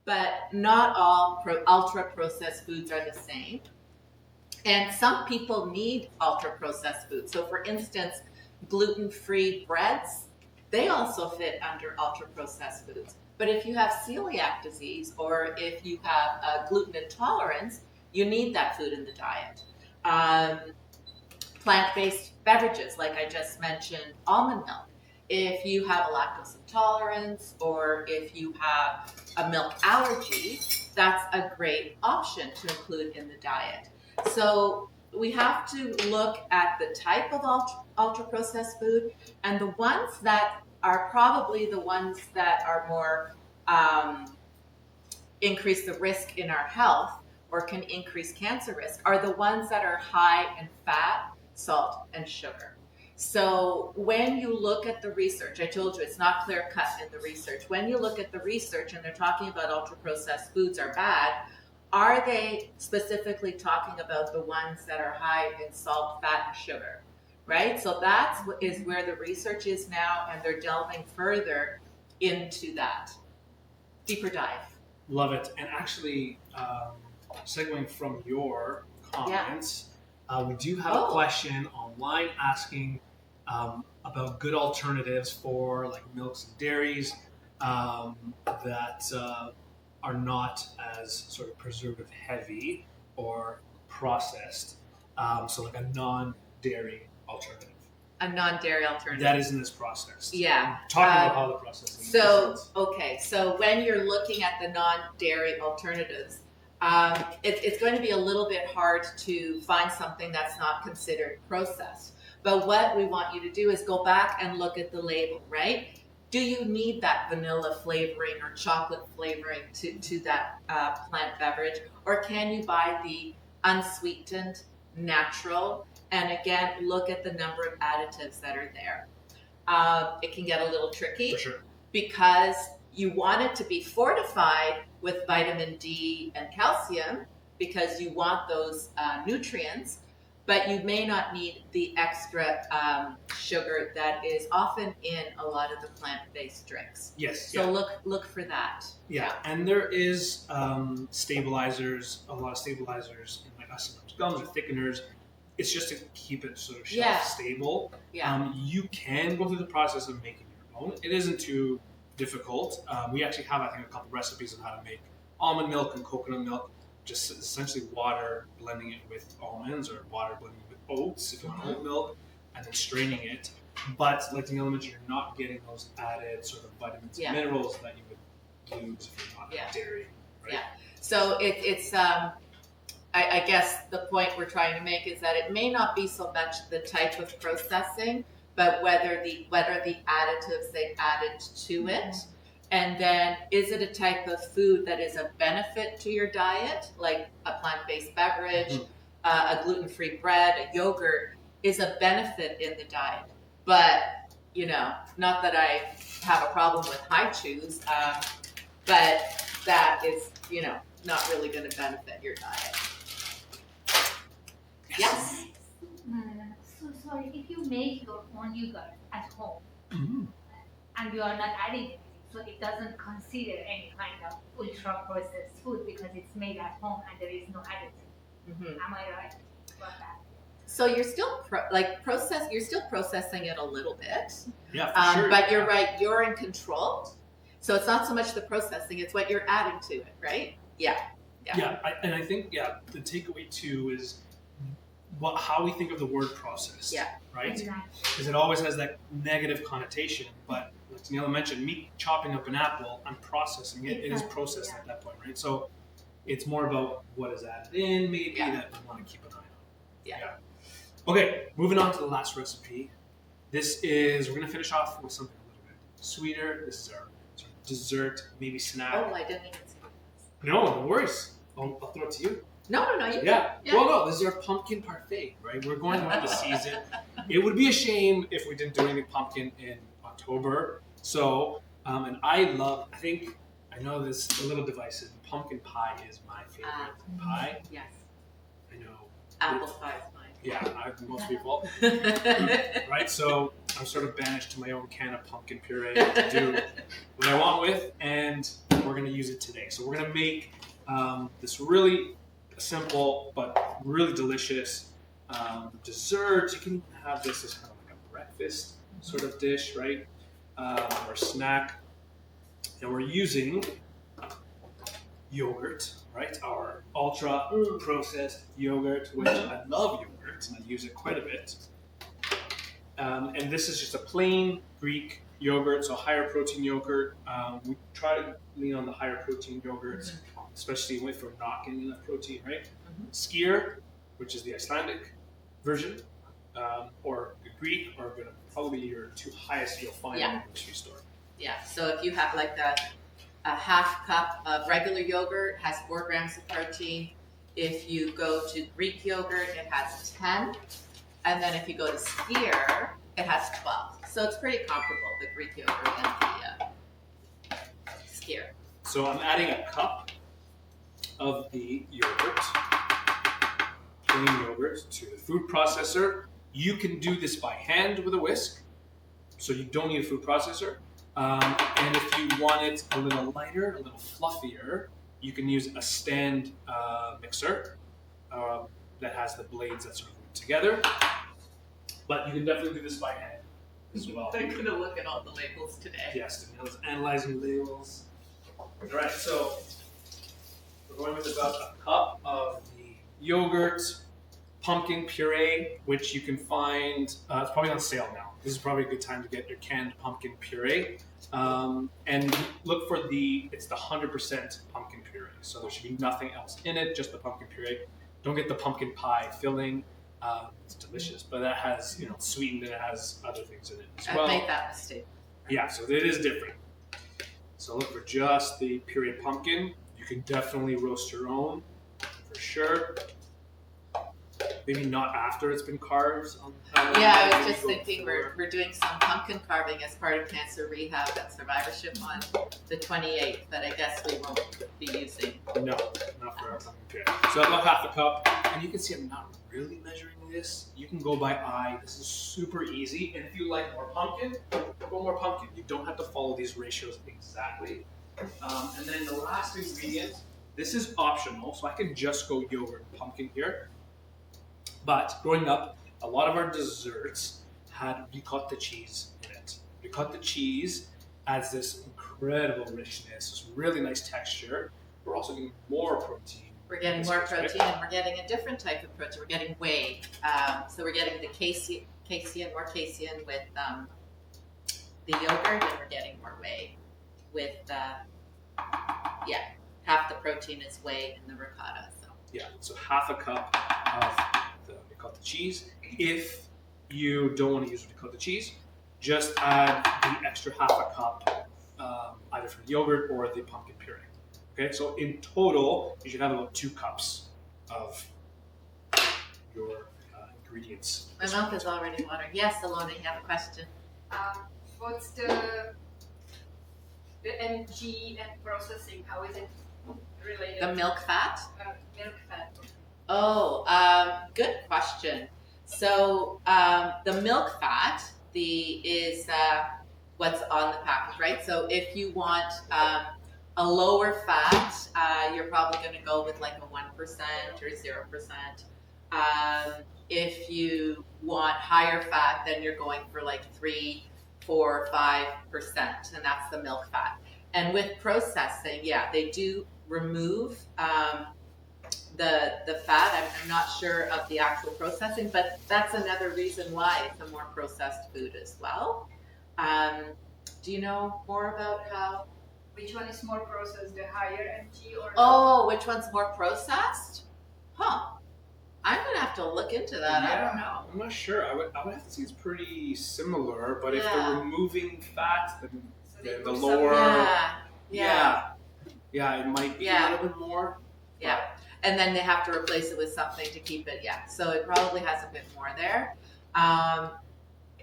but not all ultra-processed foods are the same. And some people need ultra-processed foods. So for instance, gluten-free breads, they also fit under ultra-processed foods. But if you have celiac disease or if you have a gluten intolerance, you need that food in the diet. Plant-based beverages, like I just mentioned, almond milk. If you have a lactose intolerance or if you have a milk allergy, that's a great option to include in the diet. So we have to look at the type of ultra-processed food, and the ones that are probably the ones that are more increase the risk in our health or can increase cancer risk are the ones that are high in fat, salt, and sugar. So when you look at the research, I told you it's not clear cut in the research. When you look at the research and they're talking about ultra-processed foods are bad, are they specifically talking about the ones that are high in salt, fat, and sugar, right? So that is where the research is now, and they're delving further into that. Deeper dive. Love it. And actually, segueing from your comments, we do have a question online asking about good alternatives for like milks and dairies that are not as sort of preservative heavy or processed. So like a non-dairy alternative. A non-dairy alternative. That isn't as processed. Yeah. Talking about how the processing is. Okay. So when you're looking at the non-dairy alternatives, it's going to be a little bit hard to find something that's not considered processed. But what we want you to do is go back and look at the label, right? Do you need that vanilla flavoring or chocolate flavoring to that plant beverage? Or can you buy the unsweetened, natural, and again, look at the number of additives that are there. It can get a little tricky. For sure. Because you want it to be fortified with vitamin D and calcium because you want those nutrients, but you may not need the extra sugar that is often in a lot of the plant-based drinks. Yes. So look for that. Yeah, and there is stabilizers, a lot of stabilizers in like sometimes gums or thickeners. It's just to keep it sort of shelf stable. Yeah. You can go through the process of making your own. It isn't too difficult. We actually have, I think, a couple recipes on how to make almond milk and coconut milk. Just essentially water blending it with almonds or water blending it with oats if you want oat milk, and then straining it. But like Daniela mentioned, you're not getting those added sort of vitamins and minerals that you would lose if you're not dairy. Right? Yeah. So it's I guess the point we're trying to make is that it may not be so much the type of processing, but whether the additives they added to it. And then, is it a type of food that is a benefit to your diet, like a plant-based beverage, a gluten-free bread, a yogurt, is a benefit in the diet. But, not that I have a problem with high chews, but that is, not really going to benefit your diet. Yes? So sorry, if you make your own yogurt at home, and you are not adding it, so it doesn't consider any kind of ultra-processed food because it's made at home and there is no additive. Am I right about that? So you're still you're still processing it a little bit. Yeah, for sure. But you're right, you're in control. So it's not so much the processing, it's what you're adding to it, right? Yeah. I think the takeaway too is how we think of the word process. Yeah. Right? Exactly. Because it always has that negative connotation, but like Daniela mentioned, me chopping up an apple, I'm processing it. It is processed at that point, right? So it's more about what is added in, maybe that we want to keep an eye on. Yeah. Okay, moving on to the last recipe. We're going to finish off with something a little bit sweeter. This is our sort of dessert, maybe snack. Oh, I didn't even see this. No worries. I'll throw it to you. No, you yeah. Well, no, this is our pumpkin parfait, right? We're going into the season. It would be a shame if we didn't do anything pumpkin in October. So, and I know this is a little divisive. Pumpkin pie is my favorite pie. Yes. I know. Apple pie is mine. Yeah, most people. Right? So I'm sort of banished to my own can of pumpkin puree to do what I want with. And we're going to use it today. So we're going to make this really simple but really delicious dessert. You can have this as kind of like a breakfast sort of dish, right? Or snack. And we're using yogurt, right? Our ultra processed yogurt, which I love yogurt, and I use it quite a bit. And this is just a plain Greek yogurt, so higher protein yogurt. We try to lean on the higher protein yogurts, especially if we're not getting enough protein, right? Skyr, which is the Icelandic version, or the Greek, are going to probably be your two highest you'll find in the grocery store. Yeah, so if you have like a half cup of regular yogurt, has 4 grams of protein. If you go to Greek yogurt, it has 10. And then if you go to Skyr, it has 12. So it's pretty comparable, the Greek yogurt and the Skyr. So I'm adding a cup of the yogurt, plain yogurt, to the food processor. You can do this by hand with a whisk, so you don't need a food processor. And if you want it a little lighter, a little fluffier, you can use a stand mixer that has the blades that sort of move together. But you can definitely do this by hand as well. I'm going to look at all the labels today. Yes, Danielle's analyzing labels. All right, so we're going with about a cup of the yogurt, pumpkin puree, which you can find, it's probably on sale now. This is probably a good time to get your canned pumpkin puree. And look for it's the 100% pumpkin puree. So there should be nothing else in it, just the pumpkin puree. Don't get the pumpkin pie filling. It's delicious, but that has, sweetened, and it has other things in it as well. I've made that mistake. Yeah, so it is different. So look for just the pureed pumpkin. You can definitely roast your own, for sure. Maybe not after it's been carved. Yeah, I was just thinking we're doing some pumpkin carving as part of cancer rehab and survivorship on the 28th, but I guess we won't be using. No, not for our pumpkin puree. So about half a cup, and you can see I'm not really measuring this. You can go by eye. This is super easy, and if you like more pumpkin, go more pumpkin. You don't have to follow these ratios exactly. And then the last ingredient, this is optional, so I can just go yogurt and pumpkin here. But growing up, a lot of our desserts had ricotta cheese in it. Ricotta cheese adds this incredible richness, this really nice texture. We're also getting more protein. We're getting more protein, and we're getting a different type of protein. We're getting whey. So we're getting the more casein with the yogurt, and we're getting more whey with, half the protein is whey in the ricotta. So. Yeah, so half a cup of the ricotta cheese. If you don't want to use ricotta cheese, just add the extra half a cup either from the yogurt or the pumpkin puree. Okay, so in total, you should have about 2 cups of your ingredients. My mouth is already watering. Yes, Alona, you have a question. What's the mg and processing? How is it related? The milk fat? Milk fat. Oh, good question. So the milk fat is what's on the package, right? So if you want a lower fat, you're probably going to go with like a 1% or 0%. If you want higher fat, then you're going for like 3, 4, 5%, and that's the milk fat. And with processing, they do remove the fat. I'm not sure of the actual processing, but that's another reason why it's a more processed food as well. Do you know more about how? Which one is more processed, the higher mg or? Oh, which one's more processed? Huh. I'm gonna have to look into that. I don't know. I'm not sure. I would have to say it's pretty similar, but if they're removing fat, then the lower. It might be a little bit more. Yeah. And then they have to replace it with something to keep it. Yeah. So it probably has a bit more there.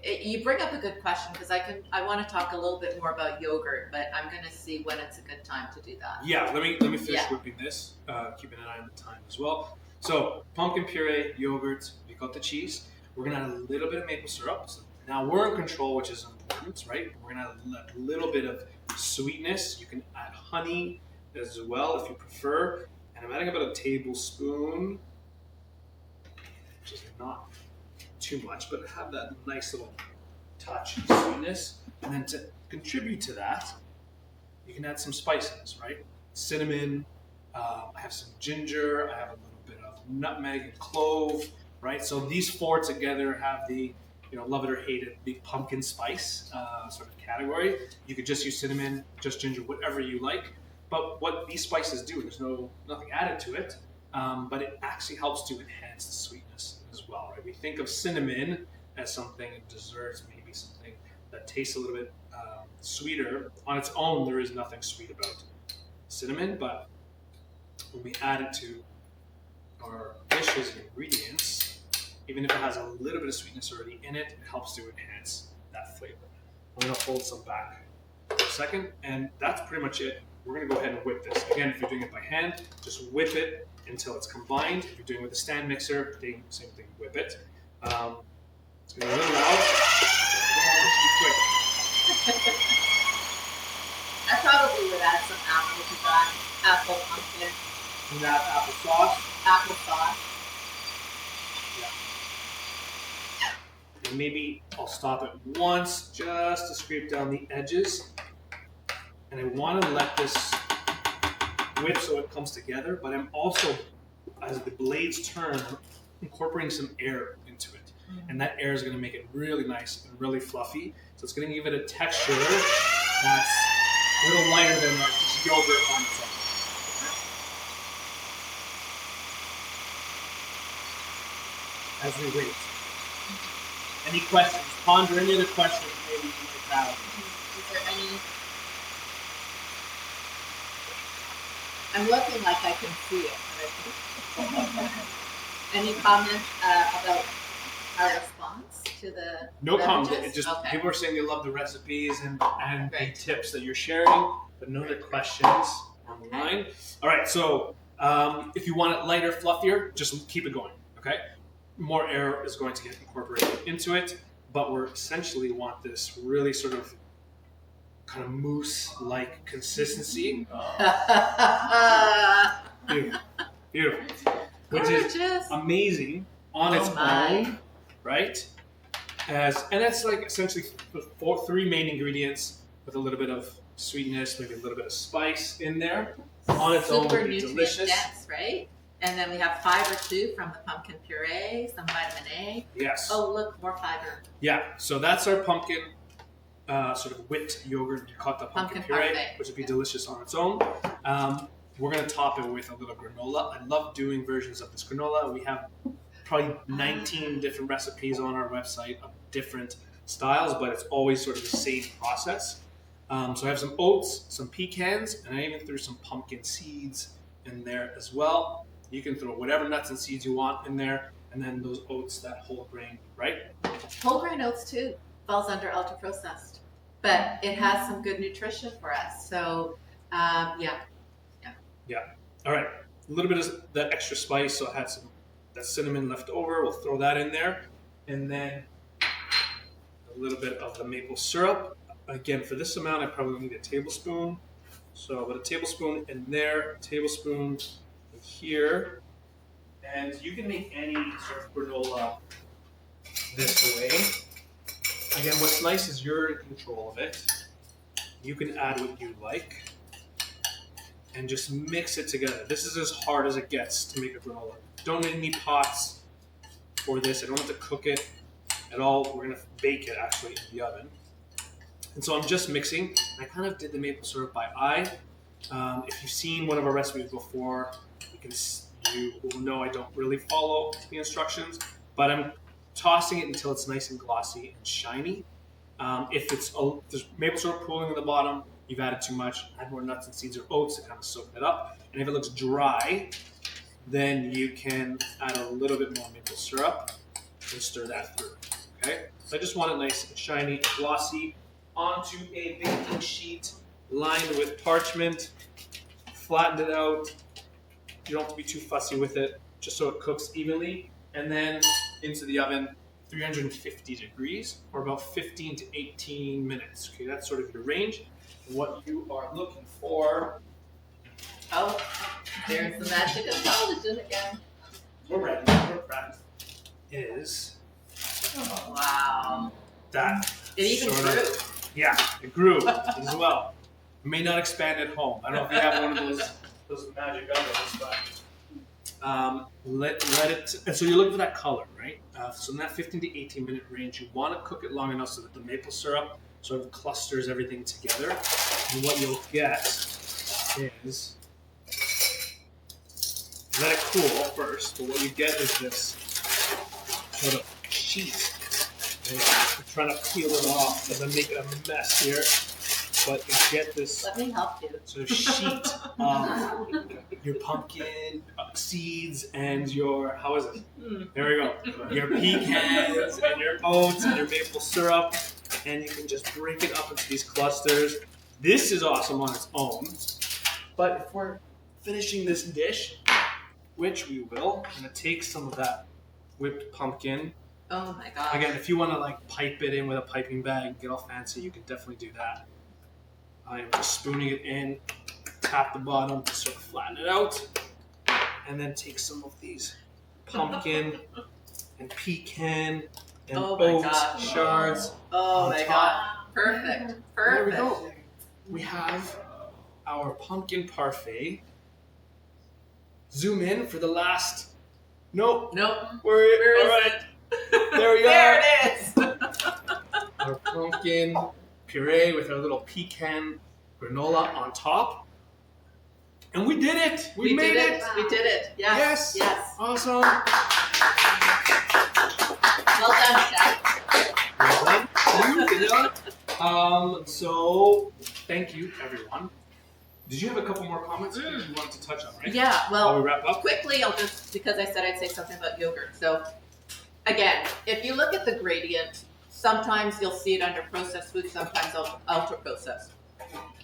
You bring up a good question because I want to talk a little bit more about yogurt, but I'm going to see when it's a good time to do that. Yeah, let me finish whipping this, keeping an eye on the time as well. So pumpkin puree, yogurt, ricotta cheese. We're going to add a little bit of maple syrup. So now we're in control, which is important, right? We're going to add a little bit of sweetness. You can add honey as well if you prefer. And I'm adding about a tablespoon, which is not too much, but have that nice little touch of sweetness. And then to contribute to that, you can add some spices, right? Cinnamon, I have some ginger, I have a little bit of nutmeg and clove, right? So these four together have the, love it or hate it, the pumpkin spice sort of category. You could just use cinnamon, just ginger, whatever you like. But what these spices do, there's nothing added to it, but it actually helps to enhance the sweetness as well, right? We think of cinnamon as something in desserts, maybe something that tastes a little bit sweeter. On its own, there is nothing sweet about cinnamon, but when we add it to our dishes and ingredients, even if it has a little bit of sweetness already in it, it helps to enhance that flavor. I'm going to hold some back for a second, and that's pretty much it. We're going to go ahead and whip this. Again, if you're doing it by hand, just whip it until it's combined. If you're doing it with a stand mixer, same thing, whip it. It's going to be a little loud. Quick. I probably would add some apple to that. Apple pumpkin. And that applesauce. Applesauce. Yeah. And maybe I'll stop it once just to scrape down the edges. And I want to let this whip so it comes together, but I'm also, as the blades turn, incorporating some air into it. And that air is going to make it really nice and really fluffy. So it's going to give it a texture that's a little lighter than just yogurt on its own. As we wait. Any questions? Ponder any other questions maybe you might have. Is there any? I'm looking like I can see it. Any comments about our response to the No comment. beverages? It just Okay. people are saying they love the recipes and the Great. tips that you're sharing, but no other questions online. All right, so if you want it lighter, fluffier, just keep it going. Okay, more air is going to get incorporated into it, but we're essentially want this really sort of kind of mousse-like consistency. Beautiful, beautiful, which is Gorgeous. amazing on its own, right? And that's like essentially three main ingredients with a little bit of sweetness, maybe a little bit of spice in there. On its own, Super would be nutrient delicious. dense, right? And then we have fiber too from the pumpkin puree, some vitamin A. Yes. Oh, look, more fiber. Yeah. So that's our pumpkin sort of whipped yogurt ricotta pumpkin puree, Parfait. which would be delicious on its own. We're going to top it with a little granola. I love doing versions of this granola. We have probably 19 different recipes on our website of different styles, but it's always sort of the same process. So I have some oats, some pecans, and I even threw some pumpkin seeds in there as well. You can throw whatever nuts and seeds you want in there, and then those oats, that whole grain, right? Whole grain oats too falls under ultra processed, but it has some good nutrition for us. So, yeah. All right, a little bit of that extra spice, so I had some that cinnamon left over. We'll throw that in there, and then a little bit of the maple syrup. Again, for this amount, I probably need a tablespoon. So I'll put a tablespoon in there, a tablespoon in here, and you can make any sort of granola this way. Again, what's nice is you're in control of it. You can add what you like. And just mix it together. This is as hard as it gets to make a granola. Don't need any pots for this. I don't have to cook it at all. We're gonna bake it actually in the oven. And so I'm just mixing. I kind of did the maple syrup by eye. If you've seen one of our recipes before, you will know I don't really follow the instructions, but I'm tossing it until it's nice and glossy and shiny. If there's maple syrup pooling in the bottom, you've added too much, add more nuts and seeds or oats to kind of soak that up. And if it looks dry, then you can add a little bit more maple syrup and stir that through. Okay? So I just want it nice and shiny and glossy onto a baking sheet lined with parchment. Flatten it out. You don't have to be too fussy with it, just so it cooks evenly. And then into the oven, 350 degrees for about 15 to 18 minutes. Okay, that's sort of your range. what you are looking for. Oh, there's the magic of collagen again. We're ready. We're prepped. Is Wow. that It even sort grew. Yeah, it grew as well. It may not expand at home. I don't know if you have one of those magic ovens, but let it. And so you're looking for that color, right? So in that 15 to 18 minute range, you want to cook it long enough so that the maple syrup sort of clusters everything together. And what you'll get is, let it cool first. But what you get is this sort of sheet. And I'm trying to peel it off as I'm making a mess here. But you get this Let me help you. sort of sheet of your pumpkin seeds and your, how is it? There we go. Your pecans and your oats and your maple syrup. And you can just break it up into these clusters. This is awesome on its own. But if we're finishing this dish, which we will, I'm going to take some of that whipped pumpkin. Oh my god. Again, if you want to like pipe it in with a piping bag, get all fancy, you can definitely do that. I am just spooning it in, tap the bottom to sort of flatten it out, and then take some of these pumpkin and pecan and oat shards. Oh on my top. god. Perfect. There we Perfect. go. We have our pumpkin parfait. Zoom in for the last. Nope. Nope. We're is all right. There we There are. it is. Our pumpkin puree with our little pecan granola on top. And we did it! We made did it! We did it. Yes. Yes! Yes. Awesome! Well done, Chef. Well done. Thank you, Daniela. So, thank you, everyone. Did you have a couple more comments you wanted to touch on, right? Yeah, While we well, wrap up? quickly, I'll just, because I said I'd say something about yogurt. So, again, if you look at the gradient, sometimes you'll see it under processed food, sometimes ultra processed.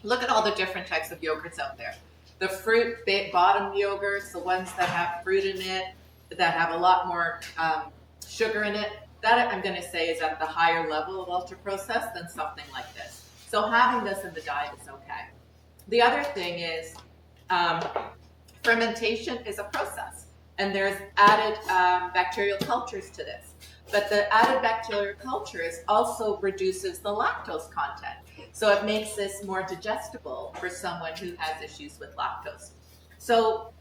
Look at all the different types of yogurts out there. The fruit bottom yogurts, the ones that have fruit in it, that have a lot more sugar in it, that I'm going to say is at the higher level of ultra processed than something like this. So having this in the diet is okay. The other thing is fermentation is a process, and there's added bacterial cultures to this. But the added bacterial cultures also reduces the lactose content. So it makes this more digestible for someone who has issues with lactose. So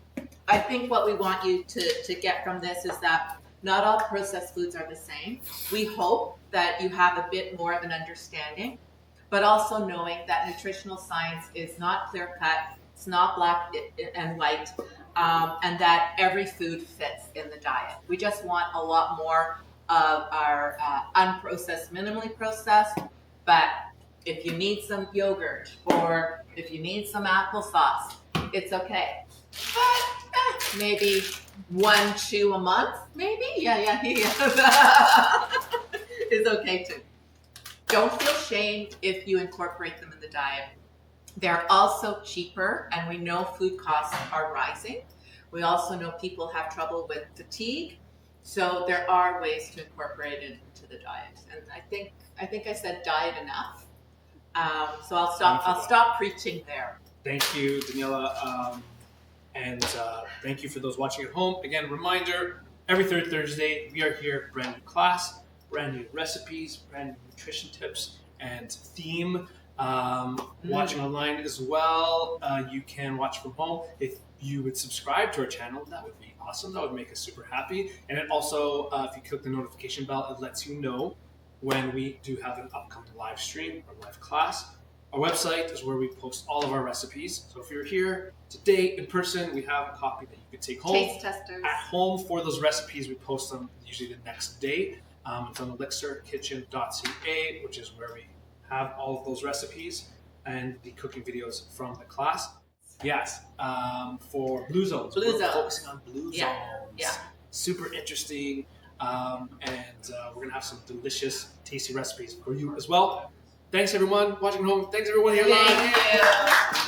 I think what we want you to get from this is that not all processed foods are the same. We hope that you have a bit more of an understanding, but also knowing that nutritional science is not clear-cut, it's not black and white, and that every food fits in the diet. We just want a lot more of our unprocessed, minimally processed, but if you need some yogurt or if you need some applesauce, it's okay. But maybe 1 chew a month, maybe? Yeah. It's okay too. Don't feel shamed if you incorporate them in the diet. They're also cheaper, and we know food costs are rising. We also know people have trouble with fatigue. So there are ways to incorporate it into the diet. And I think I said diet enough. So I'll stop preaching there. Thank you, Daniela. And thank you for those watching at home. Again, reminder, every third Thursday, we are here, brand new class, brand new recipes, brand new nutrition tips, and theme. Watching online as well. You can watch from home. If you would subscribe to our channel, that would be awesome. That would make us super happy. And it also, if you click the notification bell, it lets you know when we do have an upcoming live stream or live class. Our website is where we post all of our recipes. So if you're here today in person, we have a copy that you can take home. Taste testers. At home for those recipes, we post them usually the next day. It's on ELLICSRkitchen.ca, which is where we have all of those recipes and the cooking videos from the class. Yes, for Blue Zones. We're focusing on Blue Zones. Yeah. Super interesting. And we're going to have some delicious, tasty recipes for you as well. Thanks, everyone watching at home. Thanks, everyone here live. Thank you.